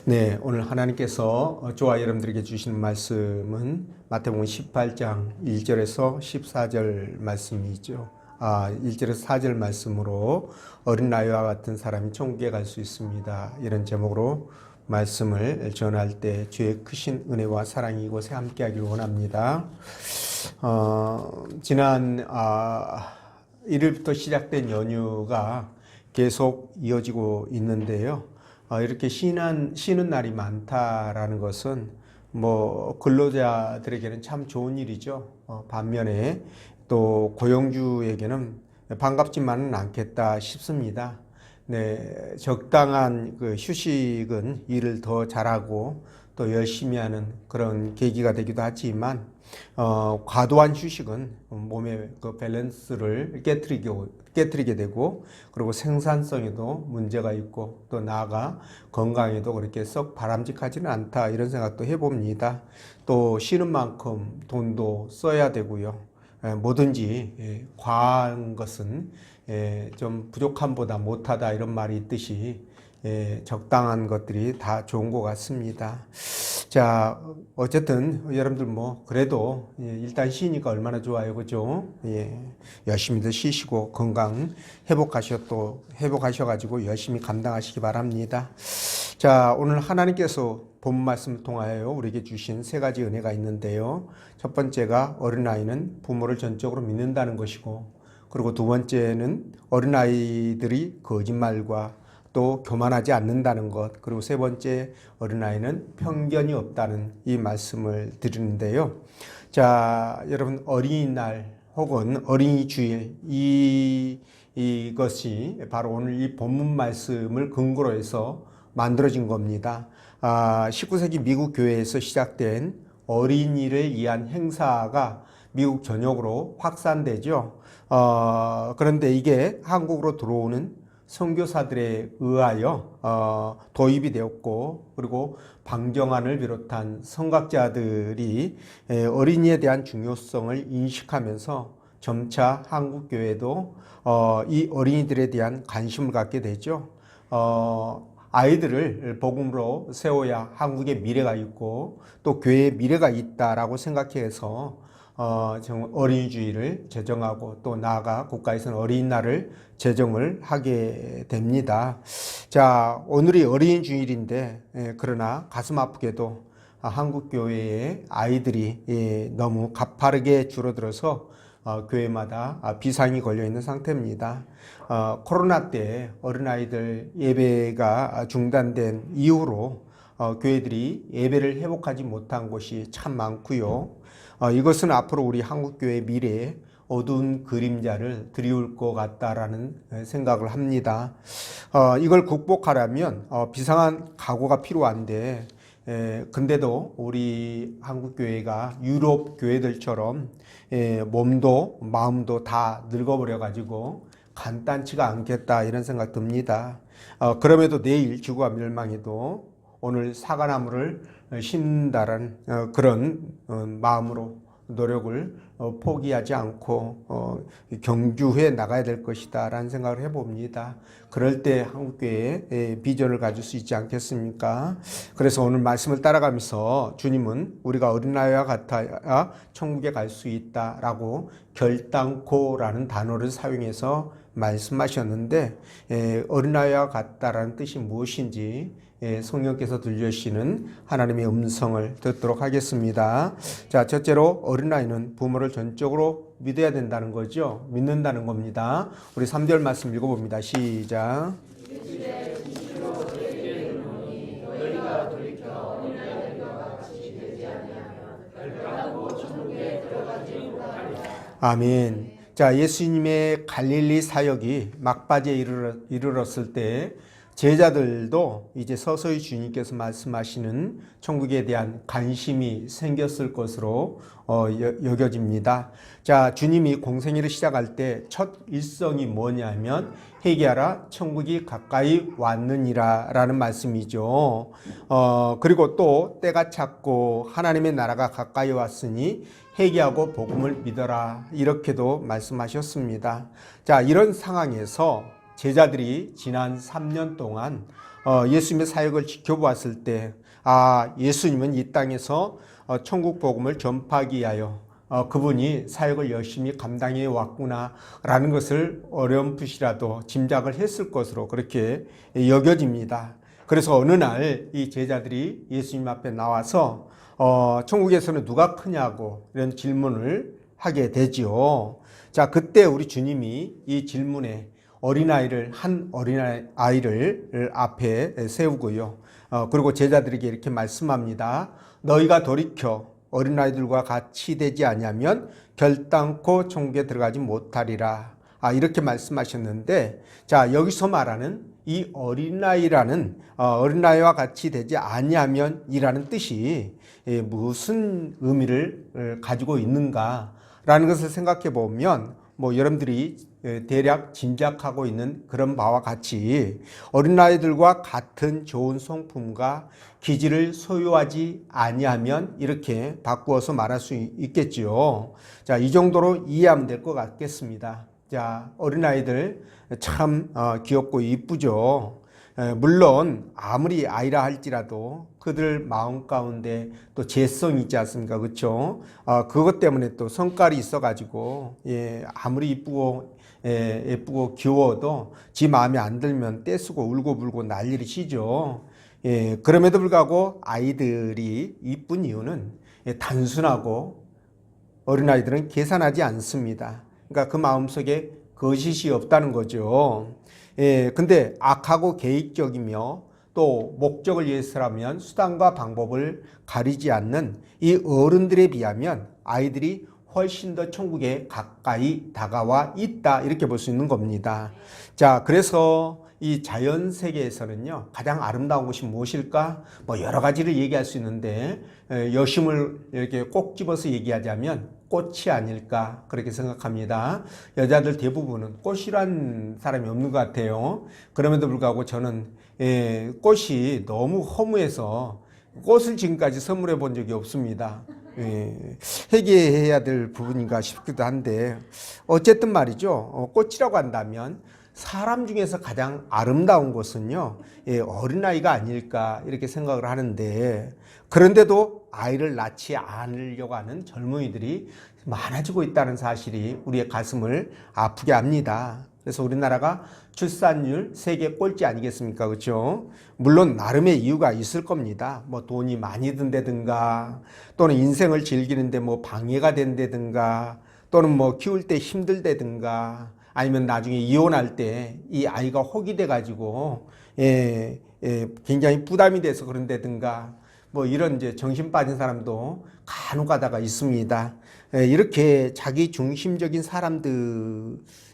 네, 오늘 하나님께서 저와 여러분들에게 주시는 말씀은 마태복음 18장 1절에서 14절 말씀이죠. 1절에서 4절 말씀으로 어린 아이와 같은 사람이 천국에 갈 수 있습니다. 이런 제목으로 말씀을 전할 때 주의 크신 은혜와 사랑이 이곳에 함께하기를 원합니다. 지난 일요일부터 시작된 연휴가 계속 이어지고 있는데요. 이렇게 쉬는 날이 많다라는 것은 근로자들에게는 참 좋은 일이죠. 반면에 또 고용주에게는 반갑지만은 않겠다 싶습니다. 네, 적당한 그 휴식은 일을 더 잘하고 또 열심히 하는 그런 계기가 되기도 하지만 과도한 휴식은 몸의 그 밸런스를 깨트리게 되고, 그리고 생산성에도 문제가 있고 또 나아가 건강에도 그렇게 썩 바람직하지는 않다, 이런 생각도 해봅니다. 또 쉬는 만큼 돈도 써야 되고요. 뭐든지 과한 것은 좀 부족함보다 못하다, 이런 말이 있듯이 적당한 것들이 다 좋은 것 같습니다. 자, 어쨌든 여러분들 그래도 일단 쉬니까 얼마나 좋아요, 그죠? 열심히들 쉬시고 건강 회복하셔가지고 열심히 감당하시기 바랍니다. 자, 오늘 하나님께서 본 말씀을 통하여 우리에게 주신 세 가지 은혜가 있는데요. 첫 번째가 어린아이는 부모를 전적으로 믿는다는 것이고, 그리고 두 번째는 어린아이들이 거짓말과 또 교만하지 않는다는 것, 그리고 세 번째, 어린아이는 편견이 없다는 이 말씀을 드리는데요. 자, 여러분, 어린이날 혹은 어린이 주일, 이것이 바로 오늘 이 본문 말씀을 근거로 해서 만들어진 겁니다. 19세기 미국 교회에서 시작된 어린이를 위한 행사가 미국 전역으로 확산되죠. 그런데 이게 한국으로 들어오는 선교사들에 의하여 도입이 되었고, 그리고 방정환을 비롯한 선각자들이 어린이에 대한 중요성을 인식하면서 점차 한국 교회도 이 어린이들에 대한 관심을 갖게 되죠. 아이들을 복음으로 세워야 한국의 미래가 있고 또 교회의 미래가 있다라고 생각해서 어린이주의를 제정하고 또 나아가 국가에서는 어린이날을 제정을 하게 됩니다. 자, 오늘이 어린이주일인데 그러나 가슴 아프게도 한국 교회의 아이들이 너무 가파르게 줄어들어서 교회마다 비상이 걸려 있는 상태입니다. 코로나 때 어린아이들 예배가 중단된 이후로 교회들이 예배를 회복하지 못한 곳이 참 많고요. 이것은 앞으로 우리 한국교회 미래에 어두운 그림자를 드리울 것 같다라는 생각을 합니다. 이걸 극복하려면 비상한 각오가 필요한데, 근데도 우리 한국교회가 유럽 교회들처럼 몸도 마음도 다 늙어버려 가지고 간단치가 않겠다, 이런 생각 듭니다. 그럼에도 내일 지구가 멸망해도 오늘 사과나무를 심는다는 그런 마음으로 노력을 포기하지 않고 경주해 나가야 될 것이다 라는 생각을 해봅니다. 그럴 때 한국교회의 비전을 가질 수 있지 않겠습니까? 그래서 오늘 말씀을 따라가면서 주님은 우리가 어린아이와 같아야 천국에 갈 수 있다라고 결단코라는 단어를 사용해서 말씀하셨는데, 어린아이와 같다라는 뜻이 무엇인지 성령께서 들려주시는 하나님의 음성을 듣도록 하겠습니다. 자, 첫째로 어린아이는 부모를 전적으로 믿어야 된다는 거죠. 믿는다는 겁니다. 우리 3절 말씀 읽어봅니다. 시작. 아멘. 자, 예수님의 갈릴리 사역이 막바지에 이르렀을 때 제자들도 이제 서서히 주님께서 말씀하시는 천국에 대한 관심이 생겼을 것으로 여겨집니다. 자, 주님이 공생애를 시작할 때 첫 일성이 뭐냐면 회개하라, 천국이 가까이 왔느니라 라는 말씀이죠. 그리고 또 때가 찼고 하나님의 나라가 가까이 왔으니 회개하고 복음을 믿어라, 이렇게도 말씀하셨습니다. 자, 이런 상황에서 제자들이 지난 3년 동안 예수님의 사역을 지켜보았을 때, 예수님은 이 땅에서 천국 복음을 전파하기 위하여 그분이 사역을 열심히 감당해 왔구나라는 것을 어렴풋이라도 짐작을 했을 것으로 그렇게 여겨집니다. 그래서 어느 날 이 제자들이 예수님 앞에 나와서 천국에서는 누가 크냐고 이런 질문을 하게 되지요. 자, 그때 우리 주님이 이 질문에 한 어린아이를 앞에 세우고요. 그리고 제자들에게 이렇게 말씀합니다. 너희가 돌이켜 어린아이들과 같이 되지 아니하면 결단코 천국에 들어가지 못하리라. 이렇게 말씀하셨는데, 자, 여기서 말하는 이 어린아이와 같이 되지 아니하면이라는 뜻이 무슨 의미를 가지고 있는가라는 것을 생각해 보면, 여러분들이 대략 짐작하고 있는 그런 바와 같이 어린아이들과 같은 좋은 성품과 기질을 소유하지 아니하면 이렇게 바꾸어서 말할 수 있겠지요. 자, 이 정도로 이해하면 될 것 같겠습니다. 자, 어린아이들 참 귀엽고 이쁘죠. 물론 아무리 아이라 할지라도 그들 마음 가운데 또 재성이 있지 않습니까? 그렇죠? 그것 때문에 또 성깔이 있어가지고 아무리 예쁘고 귀여워도 지 마음에 안 들면 떼쓰고 울고불고 난리를 치죠. 그럼에도 불구하고 아이들이 이쁜 이유는 단순하고 어린아이들은 계산하지 않습니다. 그러니까 그 마음속에 거짓이 없다는 거죠. 근데 악하고 계획적이며 또 목적을 위해서라면 수단과 방법을 가리지 않는 이 어른들에 비하면 아이들이 훨씬 더 천국에 가까이 다가와 있다, 이렇게 볼 수 있는 겁니다. 자, 그래서 이 자연 세계에서는요, 가장 아름다운 것이 무엇일까? 여러 가지를 얘기할 수 있는데 여심을 이렇게 꼭 집어서 얘기하자면 꽃이 아닐까 그렇게 생각합니다. 여자들 대부분은 꽃이란 사람이 없는 것 같아요. 그럼에도 불구하고 저는 꽃이 너무 허무해서 꽃을 지금까지 선물해 본 적이 없습니다. 회개해야 될 부분인가 싶기도 한데, 어쨌든 말이죠. 꽃이라고 한다면 사람 중에서 가장 아름다운 것은요, 어린아이가 아닐까 이렇게 생각을 하는데, 그런데도 아이를 낳지 않으려고 하는 젊은이들이 많아지고 있다는 사실이 우리의 가슴을 아프게 합니다. 그래서 우리나라가 출산율 세계 꼴찌 아니겠습니까? 그렇죠? 물론 나름의 이유가 있을 겁니다. 돈이 많이 든다든가, 또는 인생을 즐기는데 방해가 된다든가, 또는 키울 때 힘들다든가, 아니면 나중에 이혼할 때 이 아이가 혹이 돼가지고 굉장히 부담이 돼서 그런다든가, 이런 이제 정신 빠진 사람도 간혹 가다가 있습니다. 이렇게 자기 중심적인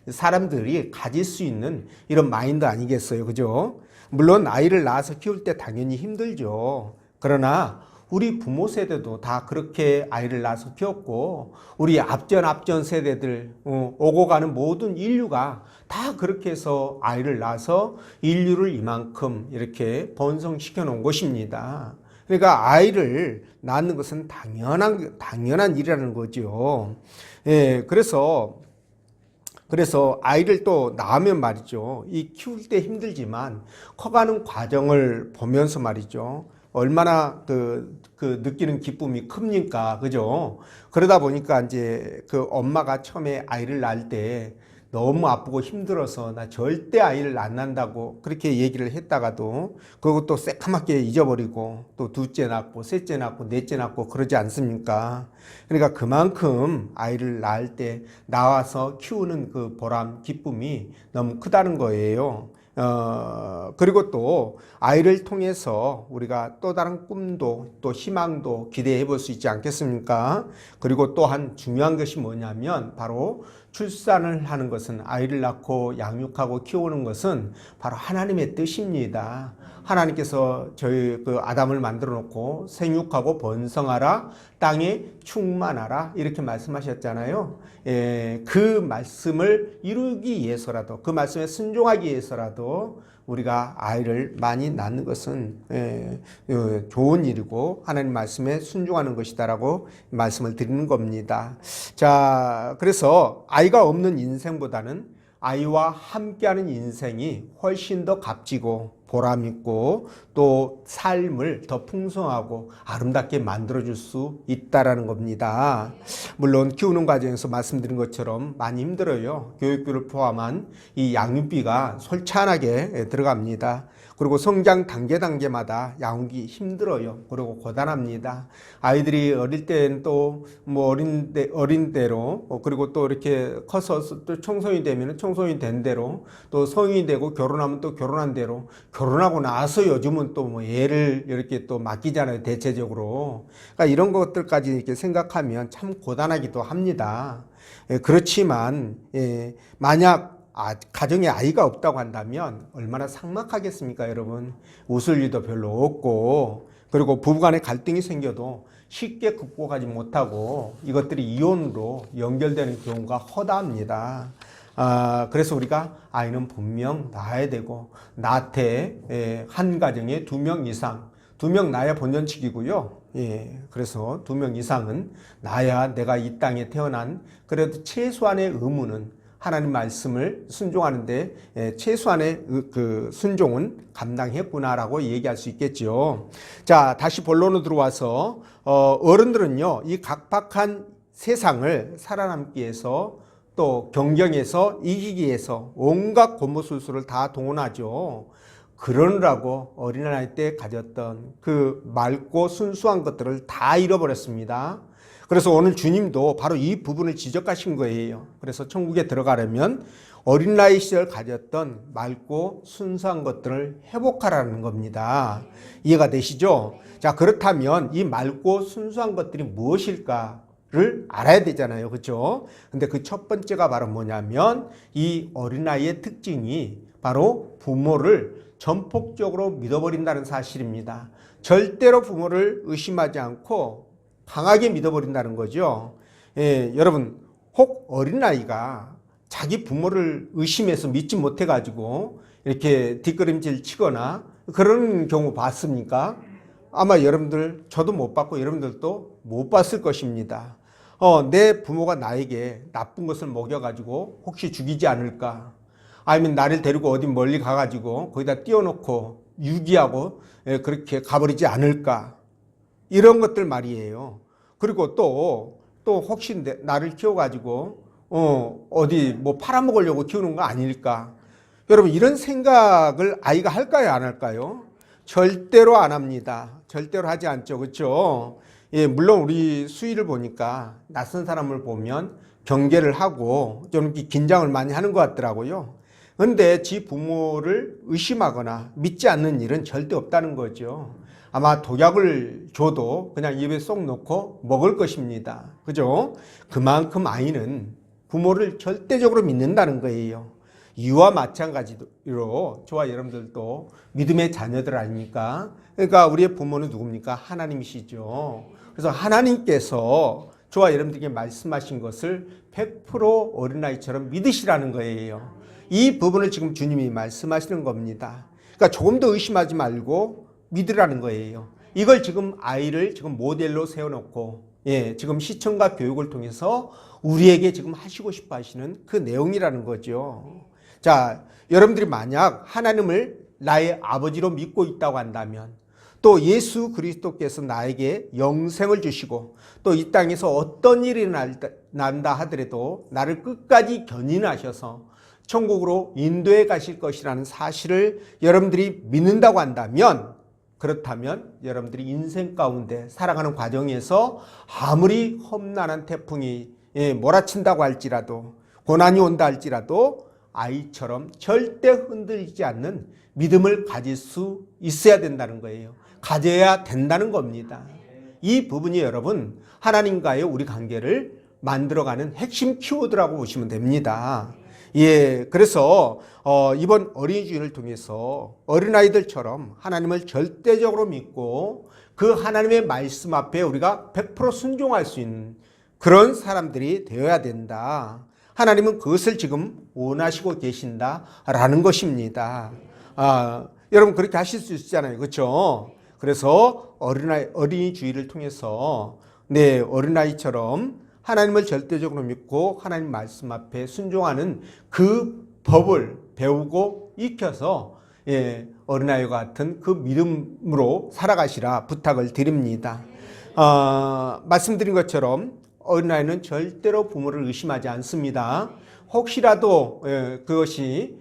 사람들이 가질 수 있는 이런 마인드 아니겠어요? 그죠? 물론 아이를 낳아서 키울 때 당연히 힘들죠. 그러나 우리 부모 세대도 다 그렇게 아이를 낳아서 키웠고, 우리 앞전 세대들, 오고 가는 모든 인류가 다 그렇게 해서 아이를 낳아서 인류를 이만큼 이렇게 번성시켜 놓은 것입니다. 그러니까 아이를 낳는 것은 당연한 일이라는 거죠. 그래서 아이를 또 낳으면 말이죠. 이 키울 때 힘들지만 커가는 과정을 보면서 말이죠. 얼마나 그 느끼는 기쁨이 큽니까? 그죠? 그러다 보니까 이제 그 엄마가 처음에 아이를 낳을 때 너무 아프고 힘들어서 나 절대 아이를 안 낳는다고 그렇게 얘기를 했다가도 그것도 새카맣게 잊어버리고 또 둘째 낳고 셋째 낳고 넷째 낳고 그러지 않습니까? 그러니까 그만큼 아이를 낳을 때 나와서 키우는 그 보람, 기쁨이 너무 크다는 거예요. 그리고 또 아이를 통해서 우리가 또 다른 꿈도 또 희망도 기대해 볼 수 있지 않겠습니까? 그리고 또한 중요한 것이 뭐냐면 바로 출산을 하는 것은, 아이를 낳고 양육하고 키우는 것은 바로 하나님의 뜻입니다. 하나님께서 저희 그 아담을 만들어 놓고 생육하고 번성하라, 땅에 충만하라 이렇게 말씀하셨잖아요. 그 말씀을 이루기 위해서라도, 그 말씀에 순종하기 위해서라도 우리가 아이를 많이 낳는 것은 좋은 일이고 하나님 말씀에 순종하는 것이다라고 말씀을 드리는 겁니다. 자, 그래서 아이가 없는 인생보다는 아이와 함께하는 인생이 훨씬 더 값지고 보람 있고 또 삶을 더 풍성하고 아름답게 만들어줄 수 있다라는 겁니다. 물론 키우는 과정에서 말씀드린 것처럼 많이 힘들어요. 교육비를 포함한 이 양육비가 솔찬하게 들어갑니다. 그리고 성장 단계마다 양육이 힘들어요. 그리고 고단합니다. 아이들이 어릴 때는 또 뭐 어린 대로 그리고 또 이렇게 커서 또 청소년이 되면 청소년이 된 대로 또 성인이 되고 결혼하면 또 결혼한 대로 결혼하고 나서 요즘은 또 뭐 애를 이렇게 또 맡기잖아요. 대체적으로. 그러니까 이런 것들까지 이렇게 생각하면 참 고단하기도 합니다. 그렇지만 만약 가정에 아이가 없다고 한다면 얼마나 삭막하겠습니까, 여러분? 웃을 일도 별로 없고, 그리고 부부간에 갈등이 생겨도 쉽게 극복하지 못하고 이것들이 이혼으로 연결되는 경우가 허다합니다. 그래서 우리가 아이는 분명 낳아야 되고, 낳되 한 가정에 2명 이상, 2명 낳아야 본전치기고요. 그래서 2명 이상은 낳아야 내가 이 땅에 태어난 그래도 최소한의 의무는 하나님 말씀을 순종하는데 최소한의 그 순종은 감당했구나라고 얘기할 수 있겠죠. 자, 다시 본론으로 들어와서 어른들은요, 이 각박한 세상을 살아남기 위해서 또 경쟁에서 이기기 위해서 온갖 권모술수를 다 동원하죠. 그러느라고 어린아이 때 가졌던 그 맑고 순수한 것들을 다 잃어버렸습니다. 그래서 오늘 주님도 바로 이 부분을 지적하신 거예요. 그래서 천국에 들어가려면 어린 나이 시절 가졌던 맑고 순수한 것들을 회복하라는 겁니다. 이해가 되시죠? 자, 그렇다면 이 맑고 순수한 것들이 무엇일까를 알아야 되잖아요. 그렇죠? 근데 그 첫 번째가 바로 뭐냐면 이 어린아이의 특징이 바로 부모를 전폭적으로 믿어버린다는 사실입니다. 절대로 부모를 의심하지 않고 강하게 믿어버린다는 거죠. 여러분, 혹 어린아이가 자기 부모를 의심해서 믿지 못해가지고 이렇게 뒷걸음질 치거나 그런 경우 봤습니까? 아마 여러분들, 저도 못 봤고 여러분들도 못 봤을 것입니다. 내 부모가 나에게 나쁜 것을 먹여가지고 혹시 죽이지 않을까? 아니면 나를 데리고 어디 멀리 가가지고 거기다 띄워놓고 유기하고 그렇게 가버리지 않을까? 이런 것들 말이에요. 그리고 또 혹시 나를 키워가지고 어디 뭐 팔아먹으려고 키우는 거 아닐까? 여러분, 이런 생각을 아이가 할까요, 안 할까요? 절대로 안 합니다. 절대로 하지 않죠. 그렇죠? 물론 우리 수위를 보니까 낯선 사람을 보면 경계를 하고 좀 긴장을 많이 하는 것 같더라고요. 그런데 지 부모를 의심하거나 믿지 않는 일은 절대 없다는 거죠. 아마 독약을 줘도 그냥 입에 쏙 넣고 먹을 것입니다. 그죠? 그만큼 아이는 부모를 절대적으로 믿는다는 거예요. 이와 마찬가지로 저와 여러분들도 믿음의 자녀들 아닙니까? 그러니까 우리의 부모는 누굽니까? 하나님이시죠. 그래서 하나님께서 저와 여러분들에게 말씀하신 것을 100% 어린아이처럼 믿으시라는 거예요. 이 부분을 지금 주님이 말씀하시는 겁니다. 그러니까 조금 더 의심하지 말고 믿으라는 거예요. 이걸 지금 아이를 지금 모델로 세워놓고 지금 시청과 교육을 통해서 우리에게 지금 하시고 싶어 하시는 그 내용이라는 거죠. 자, 여러분들이 만약 하나님을 나의 아버지로 믿고 있다고 한다면 또 예수 그리스도께서 나에게 영생을 주시고 또 이 땅에서 어떤 일이 난다 하더라도 나를 끝까지 견인하셔서 천국으로 인도해 가실 것이라는 사실을 여러분들이 믿는다고 한다면, 그렇다면 여러분들이 인생 가운데 살아가는 과정에서 아무리 험난한 태풍이 몰아친다고 할지라도, 고난이 온다 할지라도 아이처럼 절대 흔들리지 않는 믿음을 가질 수 있어야 된다는 거예요. 가져야 된다는 겁니다. 이 부분이 여러분 하나님과의 우리 관계를 만들어가는 핵심 키워드라고 보시면 됩니다. 그래서 이번 어린이 주일을 통해서 어린아이들처럼 하나님을 절대적으로 믿고 그 하나님의 말씀 앞에 우리가 100% 순종할 수 있는 그런 사람들이 되어야 된다. 하나님은 그것을 지금 원하시고 계신다라는 것입니다. 여러분 그렇게 하실 수 있잖아요. 그렇죠? 그래서 어린이 주일을 통해서 어린아이처럼 하나님을 절대적으로 믿고 하나님 말씀 앞에 순종하는 그 법을 배우고 익혀서 어린아이와 같은 그 믿음으로 살아가시라 부탁을 드립니다. 말씀드린 것처럼 어린아이는 절대로 부모를 의심하지 않습니다. 혹시라도 그것이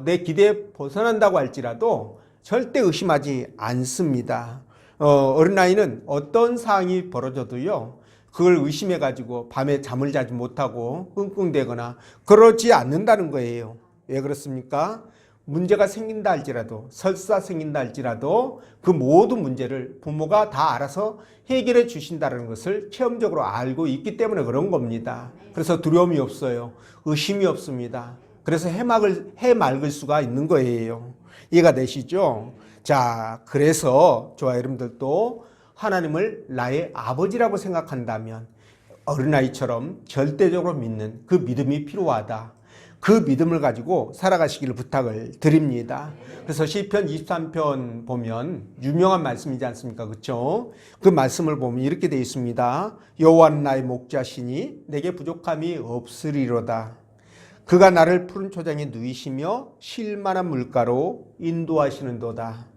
내 기대에 벗어난다고 할지라도 절대 의심하지 않습니다. 어린아이는 어떤 상황이 벌어져도요, 그걸 의심해 가지고 밤에 잠을 자지 못하고 끙끙대거나 그러지 않는다는 거예요. 왜 그렇습니까? 문제가 생긴다 할지라도, 설사 생긴다 할지라도 그 모든 문제를 부모가 다 알아서 해결해 주신다는 것을 체험적으로 알고 있기 때문에 그런 겁니다. 그래서 두려움이 없어요. 의심이 없습니다. 그래서 해맑을 수가 있는 거예요. 이해가 되시죠? 자, 그래서 저와 여러분들도 하나님을 나의 아버지라고 생각한다면 어린아이처럼 절대적으로 믿는 그 믿음이 필요하다. 그 믿음을 가지고 살아가시기를 부탁을 드립니다. 그래서 시편 23편 보면 유명한 말씀이지 않습니까? 그렇죠? 그 말씀을 보면 이렇게 되어 있습니다. 여호와는 나의 목자시니 내게 부족함이 없으리로다. 그가 나를 푸른 초장에 누이시며 쉴만한 물가로 인도하시는도다.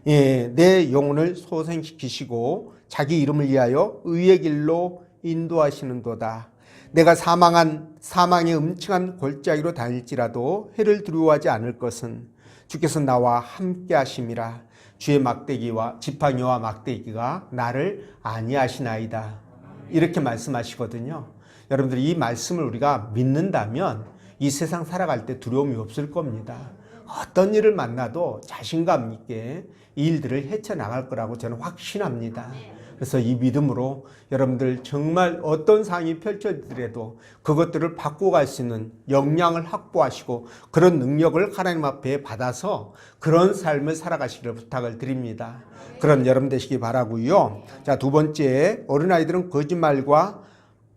예, 내 영혼을 소생시키시고 자기 이름을 위하여 의의 길로 인도하시는도다. 내가 사망의 음침한 골짜기로 다닐지라도 해를 두려워하지 않을 것은 주께서 나와 함께 하심이라. 주의 막대기와 지팡이와 막대기가 나를 안위하시나이다. 이렇게 말씀하시거든요. 여러분들 이 말씀을 우리가 믿는다면 이 세상 살아갈 때 두려움이 없을 겁니다. 어떤 일을 만나도 자신감 있게 이 일들을 헤쳐나갈 거라고 저는 확신합니다. 그래서 이 믿음으로 여러분들 정말 어떤 상황이 펼쳐지더라도 그것들을 바꿔갈 수 있는 역량을 확보하시고 그런 능력을 하나님 앞에 받아서 그런 삶을 살아가시기를 부탁을 드립니다. 그런 여러분 되시기 바라고요. 자, 두 번째, 어린아이들은 거짓말과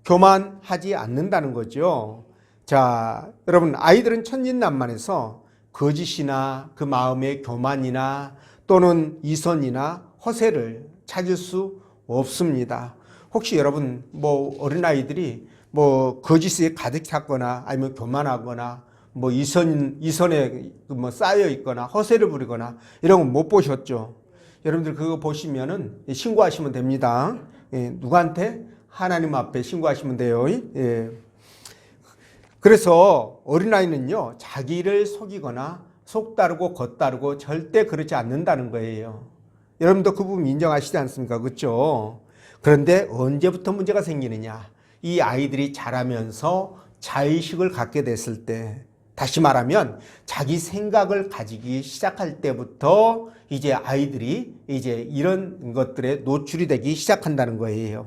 교만하지 않는다는 거죠. 자, 여러분, 아이들은 천진난만해서 거짓이나 그 마음의 교만이나 또는 이선이나 허세를 찾을 수 없습니다. 혹시 여러분 어린아이들이 거짓에 가득 찼거나 아니면 교만하거나 이선에 쌓여 있거나 허세를 부리거나 이런 거 못 보셨죠? 여러분들 그거 보시면은 신고하시면 됩니다. 예, 누구한테? 하나님 앞에 신고하시면 돼요. 예. 그래서 어린아이는요, 자기를 속이거나 속다르고 겉다르고 절대 그러지 않는다는 거예요. 여러분도 그 부분 인정하시지 않습니까? 그렇죠? 그런데 언제부터 문제가 생기느냐? 이 아이들이 자라면서 자의식을 갖게 됐을 때, 다시 말하면 자기 생각을 가지기 시작할 때부터 이제 아이들이 이제 이런 것들에 노출이 되기 시작한다는 거예요.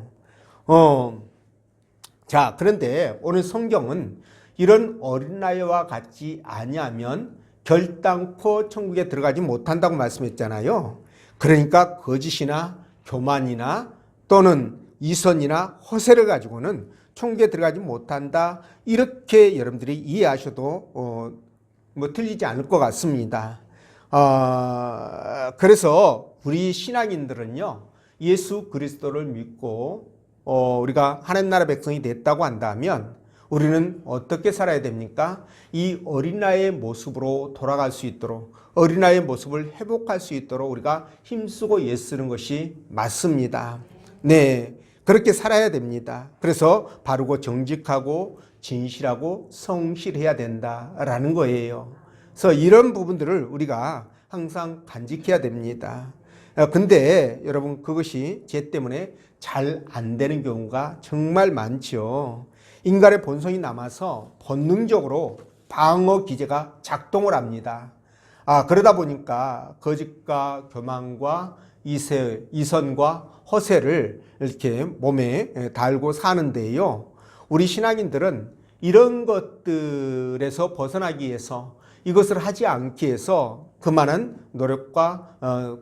자, 그런데 오늘 성경은 이런 어린아이와 같지 아니하면 결단코 천국에 들어가지 못한다고 말씀했잖아요. 그러니까 거짓이나 교만이나 또는 이선이나 허세를 가지고는 천국에 들어가지 못한다. 이렇게 여러분들이 이해하셔도 틀리지 않을 것 같습니다. 그래서 우리 신앙인들은요, 예수 그리스도를 믿고 우리가 하나님 나라 백성이 됐다고 한다면 우리는 어떻게 살아야 됩니까? 이 어린아이의 모습으로 돌아갈 수 있도록, 어린아이의 모습을 회복할 수 있도록 우리가 힘쓰고 애쓰는 것이 맞습니다. 네, 그렇게 살아야 됩니다. 그래서 바르고 정직하고 진실하고 성실해야 된다라는 거예요. 그래서 이런 부분들을 우리가 항상 간직해야 됩니다. 근데 여러분, 그것이 죄 때문에 잘 안 되는 경우가 정말 많죠. 인간의 본성이 남아서 본능적으로 방어 기제가 작동을 합니다. 그러다 보니까 거짓과 교만과 이선과 허세를 이렇게 몸에 달고 사는데요. 우리 신앙인들은 이런 것들에서 벗어나기 위해서, 이것을 하지 않기 위해서 그만한 노력과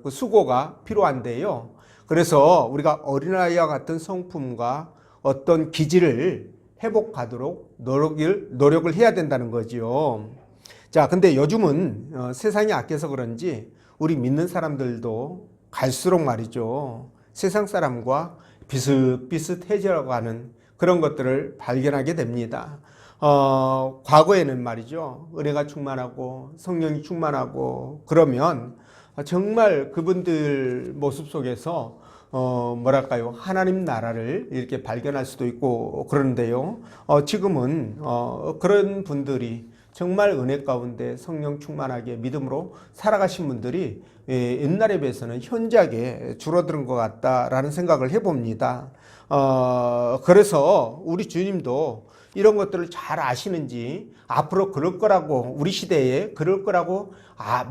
수고가 필요한데요. 그래서 우리가 어린아이와 같은 성품과 어떤 기질을 회복하도록 노력을 해야 된다는 거죠. 자, 근데 요즘은 세상이 악해서 그런지 우리 믿는 사람들도 갈수록 말이죠, 세상 사람과 비슷비슷해져가고 하는 그런 것들을 발견하게 됩니다. 과거에는 말이죠, 은혜가 충만하고 성령이 충만하고 그러면 정말 그분들 모습 속에서 뭐랄까요, 하나님 나라를 이렇게 발견할 수도 있고 그러는데요. 지금은 그런 분들이 정말 은혜 가운데 성령 충만하게 믿음으로 살아가신 분들이 옛날에 비해서는 현저하게 줄어드는 것 같다라는 생각을 해봅니다. 그래서 우리 주님도 이런 것들을 잘 아시는지 앞으로 그럴 거라고, 우리 시대에 그럴 거라고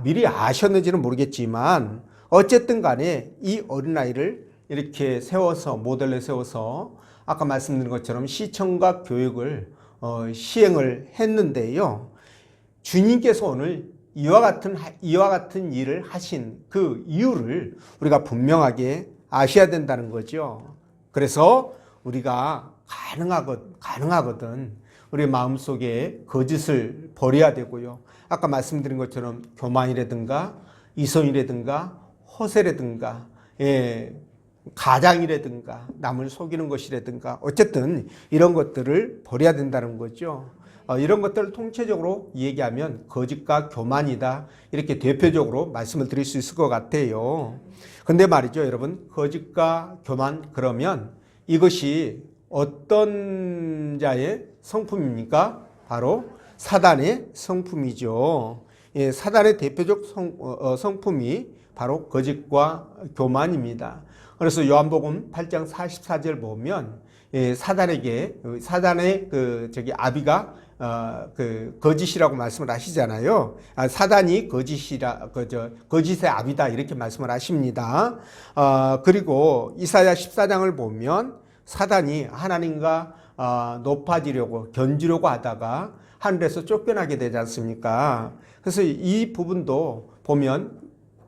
미리 아셨는지는 모르겠지만 어쨌든 간에 이 어린아이를 이렇게 세워서, 모델로 세워서 아까 말씀드린 것처럼 시청각 교육을 시행을 했는데요. 주님께서 오늘 이와 같은 일을 하신 그 이유를 우리가 분명하게 아셔야 된다는 거죠. 그래서 우리가 가능하거든 우리 마음속에 거짓을 버려야 되고요. 아까 말씀드린 것처럼 교만이라든가 이성이라든가 허세라든가 가장이라든가 남을 속이는 것이라든가 어쨌든 이런 것들을 버려야 된다는 거죠. 이런 것들을 통체적으로 얘기하면 거짓과 교만이다, 이렇게 대표적으로 말씀을 드릴 수 있을 것 같아요. 근데 말이죠, 여러분, 거짓과 교만, 그러면 이것이 어떤 자의 성품입니까? 바로 사단의 성품이죠. 사단의 대표적 성품이 바로 거짓과 교만입니다. 그래서 요한복음 8장 44절 보면 사단의 아비가 거짓이라고 말씀을 하시잖아요. 사단이 거짓의 아비다, 이렇게 말씀을 하십니다. 그리고 이사야 14장을 보면 사단이 하나님과 높아지려고 견주려고 하다가 하늘에서 쫓겨나게 되지 않습니까? 그래서 이 부분도 보면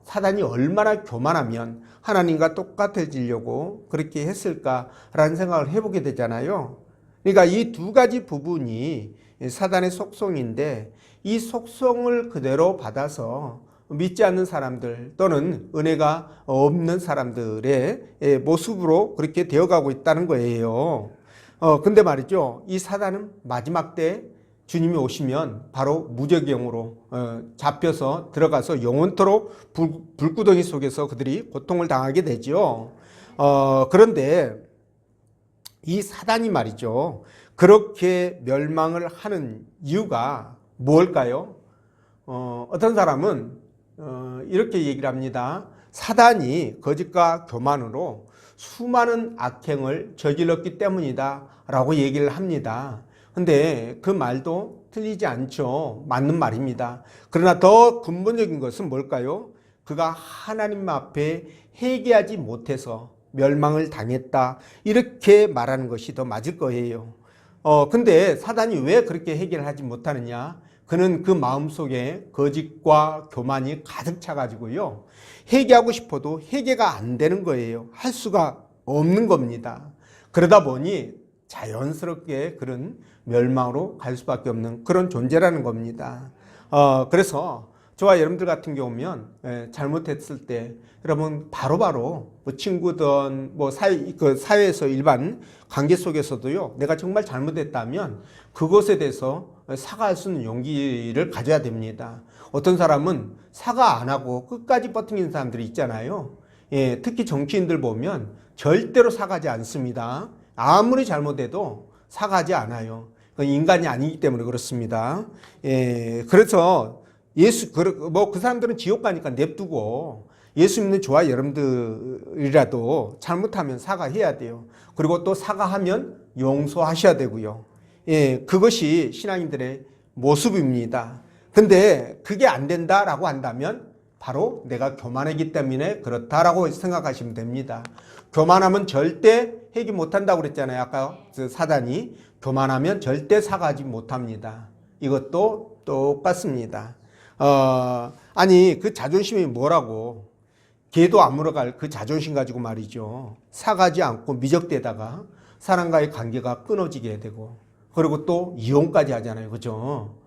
사단이 얼마나 교만하면 하나님과 똑같아지려고 그렇게 했을까라는 생각을 해보게 되잖아요. 그러니까 이 두 가지 부분이 사단의 속성인데, 이 속성을 그대로 받아서 믿지 않는 사람들 또는 은혜가 없는 사람들의 모습으로 그렇게 되어가고 있다는 거예요. 근데 말이죠, 이 사단은 마지막 때 주님이 오시면 바로 무저갱으로 잡혀서 들어가서 영원토록 불구덩이 속에서 그들이 고통을 당하게 되죠. 그런데 이 사단이 말이죠, 그렇게 멸망을 하는 이유가 뭘까요? 어떤 사람은 이렇게 얘기를 합니다. 사단이 거짓과 교만으로 수많은 악행을 저질렀기 때문이다 라고 얘기를 합니다. 근데 그 말도 틀리지 않죠. 맞는 말입니다. 그러나 더 근본적인 것은 뭘까요? 그가 하나님 앞에 회개하지 못해서 멸망을 당했다, 이렇게 말하는 것이 더 맞을 거예요. 근데 사단이 왜 그렇게 회개를 하지 못하느냐? 그는 그 마음속에 거짓과 교만이 가득 차가지고요, 회개하고 싶어도 회개가 안 되는 거예요. 할 수가 없는 겁니다. 그러다 보니 자연스럽게 그런 멸망으로 갈 수밖에 없는 그런 존재라는 겁니다. 그래서 저와 여러분들 같은 경우면 잘못했을 때 여러분 바로바로 뭐 친구든 뭐 사회에서 일반 관계 속에서도요, 내가 정말 잘못했다면 그것에 대해서 사과할 수 있는 용기를 가져야 됩니다. 어떤 사람은 사과 안 하고 끝까지 버티는 사람들이 있잖아요. 특히 정치인들 보면 절대로 사과하지 않습니다. 아무리 잘못해도 사과하지 않아요. 인간이 아니기 때문에 그렇습니다. 그래서 그 사람들은 지옥 가니까 냅두고, 예수 믿는 저와 여러분들이라도 잘못하면 사과해야 돼요. 그리고 또 사과하면 용서하셔야 되고요. 그것이 신앙인들의 모습입니다. 근데 그게 안 된다라고 한다면 바로 내가 교만하기 때문에 그렇다라고 생각하시면 됩니다. 교만하면 절대 회개 못한다고 그랬잖아요. 아까 사단이 교만하면 절대 사과하지 못합니다. 이것도 똑같습니다. 아니 그 자존심이 뭐라고, 개도 안 물어갈 그 자존심 가지고 말이죠, 사과하지 않고 미적대다가 사람과의 관계가 끊어지게 되고, 그리고 또 이혼까지 하잖아요. 그죠?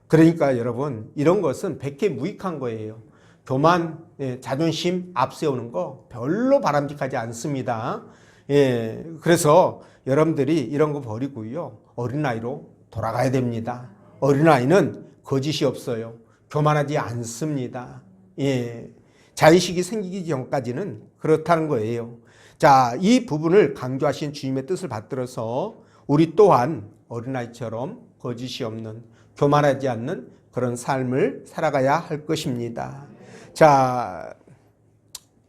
그러니까 여러분, 이런 것은 백해무익한 거예요. 교만, 자존심 앞세우는 거 별로 바람직하지 않습니다. 그래서 여러분들이 이런 거 버리고요, 어린아이로 돌아가야 됩니다. 어린아이는 거짓이 없어요. 교만하지 않습니다. 자의식이 생기기 전까지는 그렇다는 거예요. 자, 이 부분을 강조하신 주님의 뜻을 받들어서 우리 또한 어린아이처럼 거짓이 없는, 교만하지 않는 그런 삶을 살아가야 할 것입니다. 자,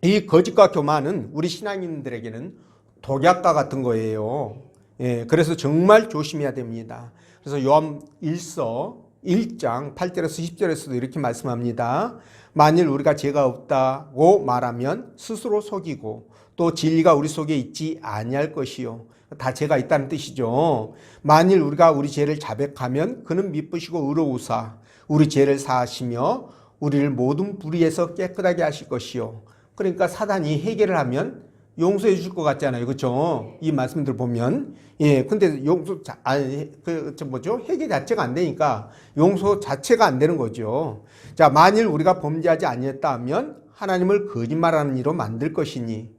이 거짓과 교만은 우리 신앙인들에게는 독약과 같은 거예요. 예, 그래서 정말 조심해야 됩니다. 그래서 요한 1장 8절에서 10절에서도 이렇게 말씀합니다. 만일 우리가 죄가 없다고 말하면 스스로 속이고 또 진리가 우리 속에 있지 아니할 것이요. 다 죄가 있다는 뜻이죠. 만일 우리가 우리 죄를 자백하면 그는 미쁘시고 의로우사 우리 죄를 사하시며 우리를 모든 불의에서 깨끗하게 하실 것이요. 그러니까 사단이 해결을 하면 용서해 줄 것 같잖아요. 그렇죠? 이 말씀들 보면. 예, 근데 해결 자체가 안 되니까 용서 자체가 안 되는 거죠. 자, 만일 우리가 범죄하지 아니했다 하면 하나님을 거짓말하는 이로 만들 것이니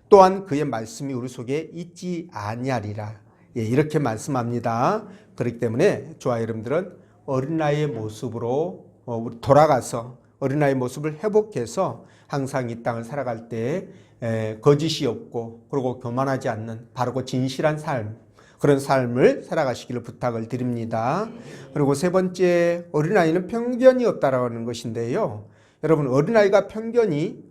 또한 그의 말씀이 우리 속에 있지 아니하리라. 예, 이렇게 말씀합니다. 그렇기 때문에 저와 여러분들은 어린아이의 모습으로 돌아가서 어린아이의 모습을 회복해서 항상 이 땅을 살아갈 때 거짓이 없고 그리고 교만하지 않는 바르고 진실한 삶, 그런 삶을 살아가시기를 부탁을 드립니다. 그리고 세 번째, 어린아이는 편견이 없다라는 것인데요. 여러분, 어린아이가 편견이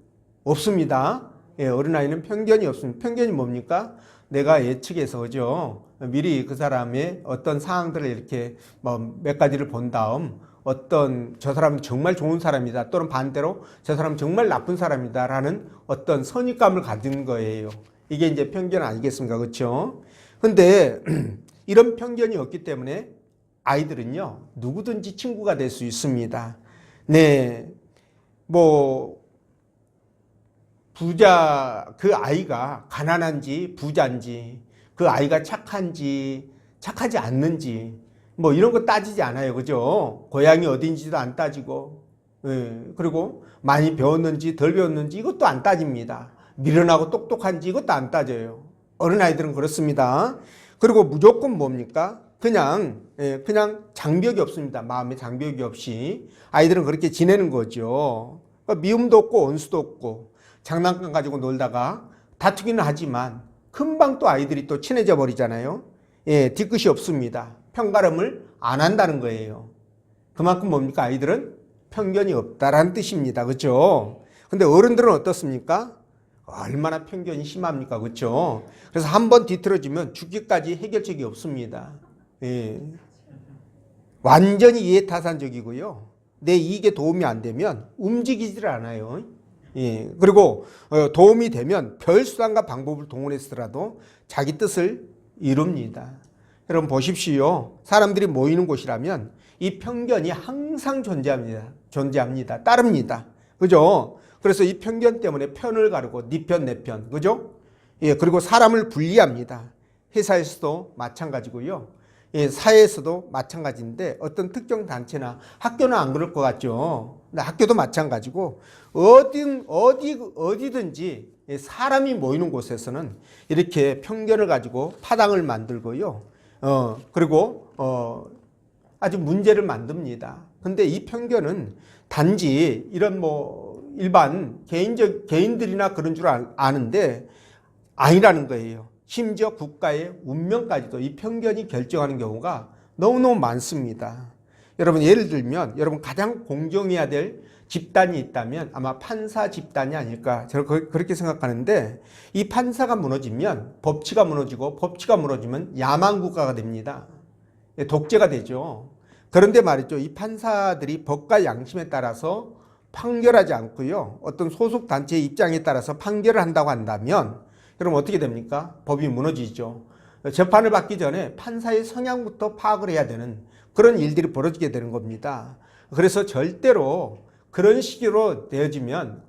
없습니다. 예, 어린아이는 편견이 없습니다. 편견이 뭡니까? 내가 예측해서, 그죠? 미리 그 사람의 어떤 상황들을 이렇게 몇 가지를 본 다음 어떤 저 사람은 정말 좋은 사람이다 또는 반대로 저 사람은 정말 나쁜 사람이다 라는 어떤 선입감을 가진 거예요. 이게 이제 편견 아니겠습니까? 그렇죠? 근데 이런 편견이 없기 때문에 아이들은요 누구든지 친구가 될 수 있습니다. 네, 부자, 그 아이가 가난한지 부자인지, 그 아이가 착한지 착하지 않는지 이런 거 따지지 않아요. 그죠? 고향이 어딘지도 안 따지고, 예, 그리고 많이 배웠는지 덜 배웠는지 이것도 안 따집니다. 미련하고 똑똑한지 이것도 안 따져요. 어린아이들은 그렇습니다. 그리고 무조건 뭡니까? 그냥 장벽이 없습니다. 마음에 장벽이 없이 아이들은 그렇게 지내는 거죠. 미움도 없고 원수도 없고 장난감 가지고 놀다가 다투기는 하지만 금방 또 아이들이 또 친해져 버리잖아요. 예, 뒤끝이 없습니다. 편가름을 안 한다는 거예요. 그만큼 뭡니까? 아이들은 편견이 없다라는 뜻입니다. 그렇죠? 근데 어른들은 어떻습니까? 얼마나 편견이 심합니까? 그렇죠? 그래서 한번 뒤틀어지면 죽기까지 해결책이 없습니다. 예. 완전히 이해타산적이고요. 내 이익에 도움이 안 되면 움직이질 않아요. 예. 그리고 도움이 되면 별 수단과 방법을 동원해서라도 자기 뜻을 이룹니다. 여러분 보십시오. 사람들이 모이는 곳이라면 이 편견이 항상 존재합니다. 따릅니다. 그죠? 그래서 이 편견 때문에 편을 가르고 네 편, 내 편. 그죠? 예, 그리고 사람을 분리합니다. 회사에서도 마찬가지고요. 예, 사회에서도 마찬가지인데 어떤 특정 단체나 학교는 안 그럴 것 같죠. 근데 학교도 마찬가지고 어디든지 사람이 모이는 곳에서는 이렇게 편견을 가지고 파당을 만들고요. 그리고 아주 문제를 만듭니다. 근데 이 편견은 단지 이런 일반 개인들이나 그런 줄 아는데 아니라는 거예요. 심지어 국가의 운명까지도 이 편견이 결정하는 경우가 너무너무 많습니다. 여러분 예를 들면 여러분 가장 공경해야 될 집단이 있다면 아마 판사 집단이 아닐까 저는 그렇게 생각하는데 이 판사가 무너지면 법치가 무너지고 법치가 무너지면 야만국가가 됩니다. 독재가 되죠. 그런데 말이죠. 이 판사들이 법과 양심에 따라서 판결하지 않고요. 어떤 소속 단체의 입장에 따라서 판결을 한다고 한다면 그럼 어떻게 됩니까? 법이 무너지죠. 재판을 받기 전에 판사의 성향부터 파악을 해야 되는 그런 일들이 벌어지게 되는 겁니다. 그래서 절대로 그런 식으로 되어지면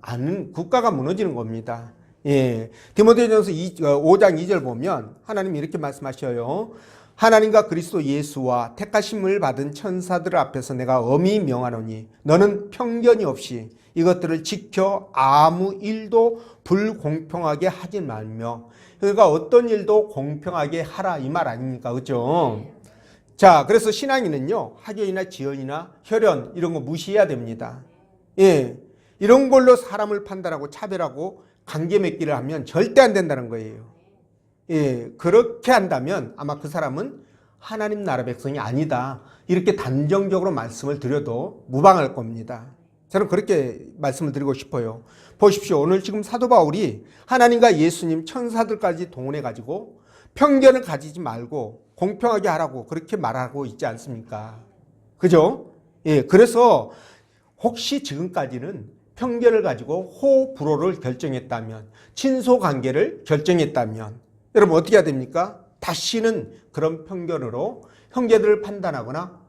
국가가 무너지는 겁니다. 예. 디모데전서 5장 2절 보면 하나님이 이렇게 말씀하셔요. 하나님과 그리스도 예수와 택하심을 받은 천사들 앞에서 내가 엄히 명하노니 너는 편견이 없이 이것들을 지켜 아무 일도 불공평하게 하지 말며 그러니까 어떤 일도 공평하게 하라 이 말 아닙니까? 그렇죠? 자, 그래서 신앙인은요 학연이나 지연이나 혈연 이런 거 무시해야 됩니다. 예, 이런 걸로 사람을 판단하고 차별하고 관계 맺기를 하면 절대 안 된다는 거예요. 예, 그렇게 한다면 아마 그 사람은 하나님 나라 백성이 아니다. 이렇게 단정적으로 말씀을 드려도 무방할 겁니다. 저는 그렇게 말씀을 드리고 싶어요. 보십시오. 오늘 지금 사도 바울이 하나님과 예수님, 천사들까지 동원해가지고 편견을 가지지 말고 공평하게 하라고 그렇게 말하고 있지 않습니까? 그죠? 예, 그래서 혹시 지금까지는 편견을 가지고 호불호를 결정했다면, 친소관계를 결정했다면 여러분 어떻게 해야 됩니까? 다시는 그런 편견으로 형제들을 판단하거나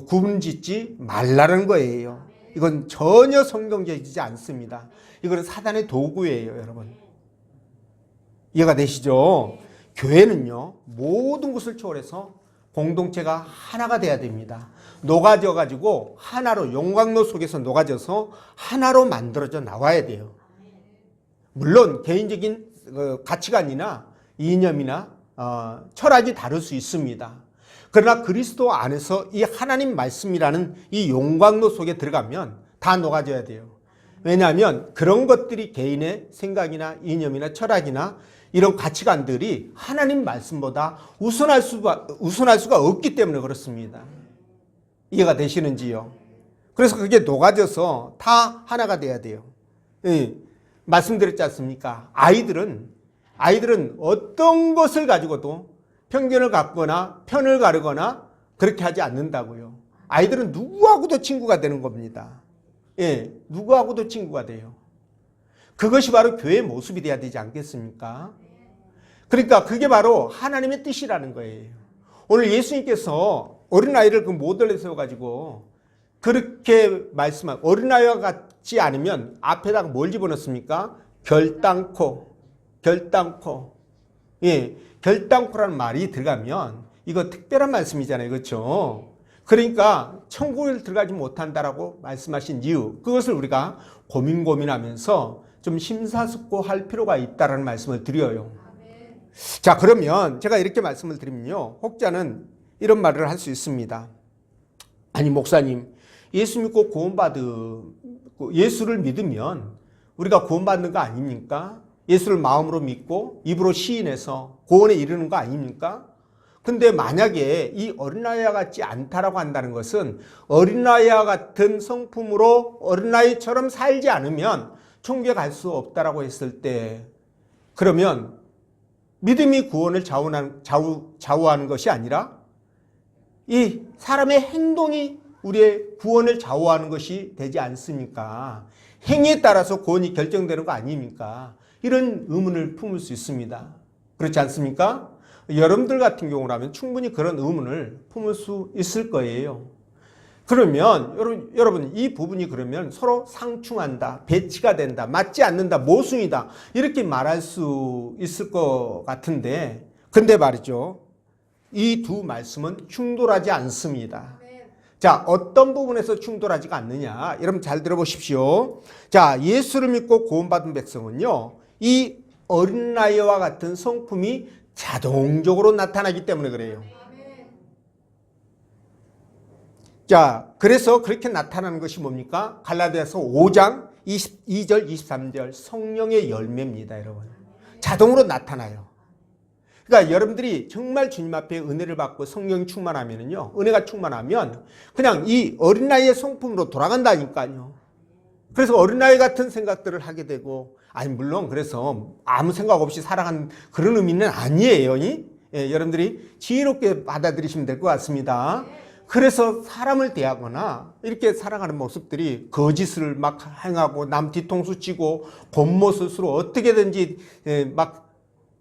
구분짓지 말라는 거예요. 이건 전혀 성경적이지 않습니다. 이건 사단의 도구예요, 여러분. 이해가 되시죠? 교회는요, 모든 것을 초월해서 공동체가 하나가 돼야 됩니다. 녹아져 가지고 하나로, 용광로 속에서 녹아져서 하나로 만들어져 나와야 돼요. 물론 개인적인 가치관이나 이념이나 철학이 다를 수 있습니다. 그러나 그리스도 안에서 이 하나님 말씀이라는 이 용광로 속에 들어가면 다 녹아져야 돼요. 왜냐하면 그런 것들이 개인의 생각이나 이념이나 철학이나 이런 가치관들이 하나님 말씀보다 우선할 수가 없기 때문에 그렇습니다. 이해가 되시는지요? 그래서 그게 녹아져서 다 하나가 돼야 돼요. 예, 말씀드렸지 않습니까? 아이들은 어떤 것을 가지고도 편견을 갖거나 편을 가르거나 그렇게 하지 않는다고요. 아이들은 누구하고도 친구가 되는 겁니다. 예, 누구하고도 친구가 돼요. 그것이 바로 교회의 모습이 돼야 되지 않겠습니까? 그러니까 그게 바로 하나님의 뜻이라는 거예요. 오늘 예수님께서 어린아이를 그 모델로 세워가지고 그렇게 말씀하고, 어린아이와 같지 않으면 앞에다가 뭘 집어넣습니까? 결단코. 예, 결단코라는 말이 들어가면 이거 특별한 말씀이잖아요. 그렇죠? 그러니까 천국에 들어가지 못한다라고 말씀하신 이유, 그것을 우리가 고민하면서 좀 심사숙고할 필요가 있다는 말씀을 드려요. 자, 그러면 제가 이렇게 말씀을 드리면요, 혹자는 이런 말을 할 수 있습니다. 아니 목사님, 예수 믿고 예수를 믿으면 우리가 구원받는 거 아닙니까? 예수를 마음으로 믿고 입으로 시인해서 구원에 이르는 거 아닙니까? 근데 만약에 이 어린아이와 같지 않다라고 한다는 것은 어린아이와 같은 성품으로 어린아이처럼 살지 않으면 천국에 갈 수 없다라고 했을 때, 그러면 믿음이 구원을 좌우하는 것이 아니라 이 사람의 행동이 우리의 구원을 좌우하는 것이 되지 않습니까? 행위에 따라서 구원이 결정되는 거 아닙니까? 이런 의문을 품을 수 있습니다. 그렇지 않습니까? 여러분들 같은 경우라면 충분히 그런 의문을 품을 수 있을 거예요. 그러면 여러분 이 부분이 그러면 서로 상충한다, 배치가 된다, 맞지 않는다, 모순이다 이렇게 말할 수 있을 것 같은데, 근데 말이죠, 이 두 말씀은 충돌하지 않습니다. 자, 어떤 부분에서 충돌하지가 않느냐, 여러분 잘 들어보십시오. 자, 예수를 믿고 구원받은 백성은요, 이 어린아이와 같은 성품이 자동적으로 나타나기 때문에 그래요. 자, 그래서 그렇게 나타나는 것이 뭡니까? 갈라디아서 5장 22절 23절 성령의 열매입니다, 여러분. 자동으로 나타나요. 그러니까 여러분들이 정말 주님 앞에 은혜를 받고 성령이 충만하면요, 은혜가 충만하면 그냥 이 어린아이의 성품으로 돌아간다니까요. 그래서 어린아이 같은 생각들을 하게 되고, 아니 물론 그래서 아무 생각 없이 살아가는 그런 의미는 아니에요. 예, 여러분들이 지혜롭게 받아들이시면 될 것 같습니다. 그래서 사람을 대하거나 이렇게 살아가는 모습들이 거짓을 막 행하고 남 뒤통수 치고 겉모습으로 어떻게든지 막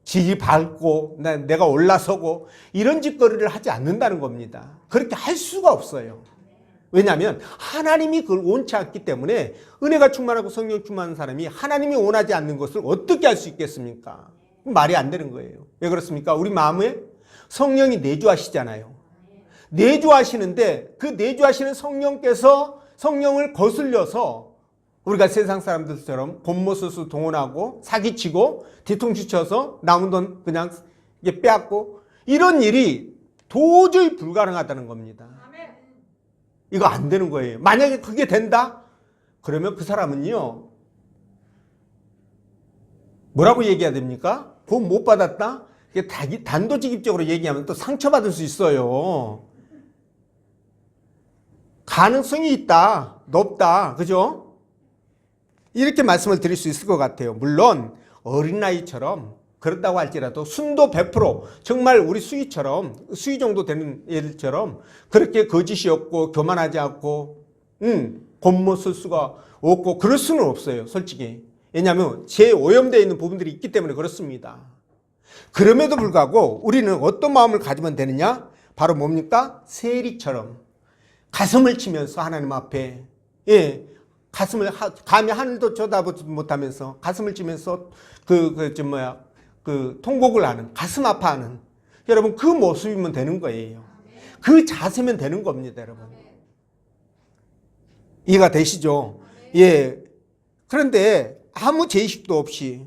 지지 밟고 내가 올라서고 이런 짓거리를 하지 않는다는 겁니다. 그렇게 할 수가 없어요. 왜냐하면 하나님이 그걸 원치 않기 때문에, 은혜가 충만하고 성령 충만한 사람이 하나님이 원하지 않는 것을 어떻게 할 수 있겠습니까? 말이 안 되는 거예요. 왜 그렇습니까? 우리 마음에 성령이 내주하시잖아요. 내주하시는데 그 내주하시는 성령께서 성령을 거슬려서 우리가 세상 사람들처럼 겉모습을 동원하고 사기치고 뒤통수 쳐서 남은 돈 그냥 빼앗고 이런 일이 도저히 불가능하다는 겁니다. 이거 안 되는 거예요. 만약에 그게 된다? 그러면 그 사람은요, 뭐라고 얘기해야 됩니까? 구원 못 받았다? 단도직입적으로 얘기하면 또 상처받을 수 있어요. 가능성이 있다, 높다, 그죠? 이렇게 말씀을 드릴 수 있을 것 같아요. 물론 어린아이처럼 그렇다고 할지라도 순도 100% 정말 우리 수희 정도 되는 애들처럼 그렇게 거짓이 없고 교만하지 않고 곤못 쓸 수가 없고 그럴 수는 없어요, 솔직히. 왜냐하면 제 오염되어 있는 부분들이 있기 때문에 그렇습니다. 그럼에도 불구하고 우리는 어떤 마음을 가지면 되느냐? 바로 뭡니까? 세리처럼 가슴을 치면서 하나님 앞에, 감히 하늘도 쳐다보지 못하면서 가슴을 치면서 통곡을 하는, 가슴 아파하는, 여러분 그 모습이면 되는 거예요. 그 자세면 되는 겁니다, 여러분. 이해가 되시죠? 예. 그런데 아무 죄의식도 없이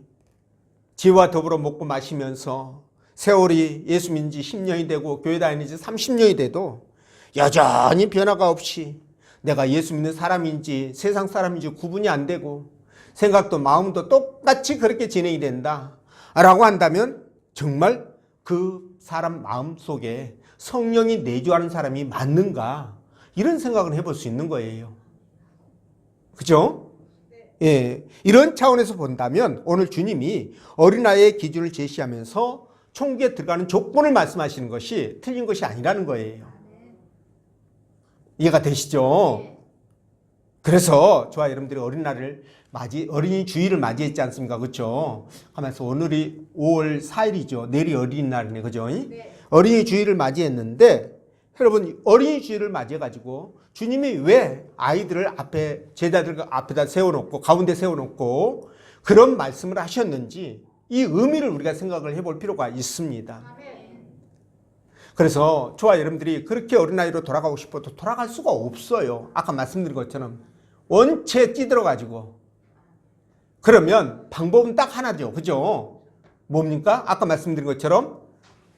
지와 더불어 먹고 마시면서 세월이 예수 믿은 지 10년이 되고 교회 다니는 지 30년이 돼도 여전히 변화가 없이 내가 예수 믿는 사람인지 세상 사람인지 구분이 안 되고 생각도 마음도 똑같이 그렇게 진행이 된다 라고 한다면 정말 그 사람 마음속에 성령이 내주하는 사람이 맞는가, 이런 생각을 해볼 수 있는 거예요. 그죠? 예, 이런 차원에서 본다면 오늘 주님이 어린아이의 기준을 제시하면서 천국에 들어가는 조건을 말씀하시는 것이 틀린 것이 아니라는 거예요. 이해가 되시죠? 그래서 저와 여러분들이 어린이 주일을 맞이했지 않습니까? 그렇죠? 하면서 오늘이 5월 4일이죠. 내일이 어린이날이네, 그죠? 네. 어린이 주일을 맞이했는데 여러분, 어린이 주일을 맞이해가지고 주님이 왜 아이들을 제자들 앞에다 세워놓고 가운데 세워놓고 그런 말씀을 하셨는지 이 의미를 우리가 생각을 해볼 필요가 있습니다. 그래서 저와 여러분들이 그렇게 어린아이로 돌아가고 싶어도 돌아갈 수가 없어요. 아까 말씀드린 것처럼 원체 찌들어가지고. 그러면 방법은 딱 하나죠. 그죠? 뭡니까? 아까 말씀드린 것처럼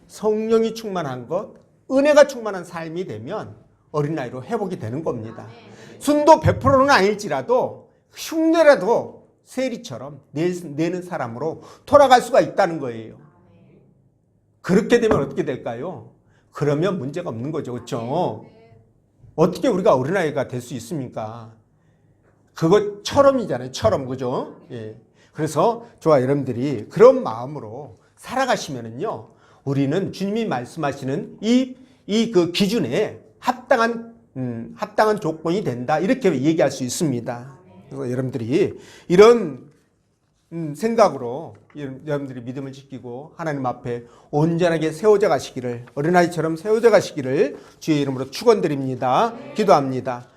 성령이 충만한 것, 은혜가 충만한 삶이 되면 어린아이로 회복이 되는 겁니다. 순도 100%는 아닐지라도 흉내라도 세리처럼 내는 사람으로 돌아갈 수가 있다는 거예요. 그렇게 되면 어떻게 될까요? 그러면 문제가 없는 거죠. 그렇죠? 어떻게 우리가 어린아이가 될 수 있습니까? 그것처럼이잖아요. 처럼. 그죠? 예. 그래서 저와 여러분들이 그런 마음으로 살아가시면은요, 우리는 주님이 말씀하시는 그 기준에 합당한 조건이 된다, 이렇게 얘기할 수 있습니다. 그래서 여러분들이 이런 생각으로 여러분들이 믿음을 지키고 하나님 앞에 온전하게 세워져 가시기를, 어린아이처럼 세워져 가시기를 주의 이름으로 축원드립니다. 기도합니다.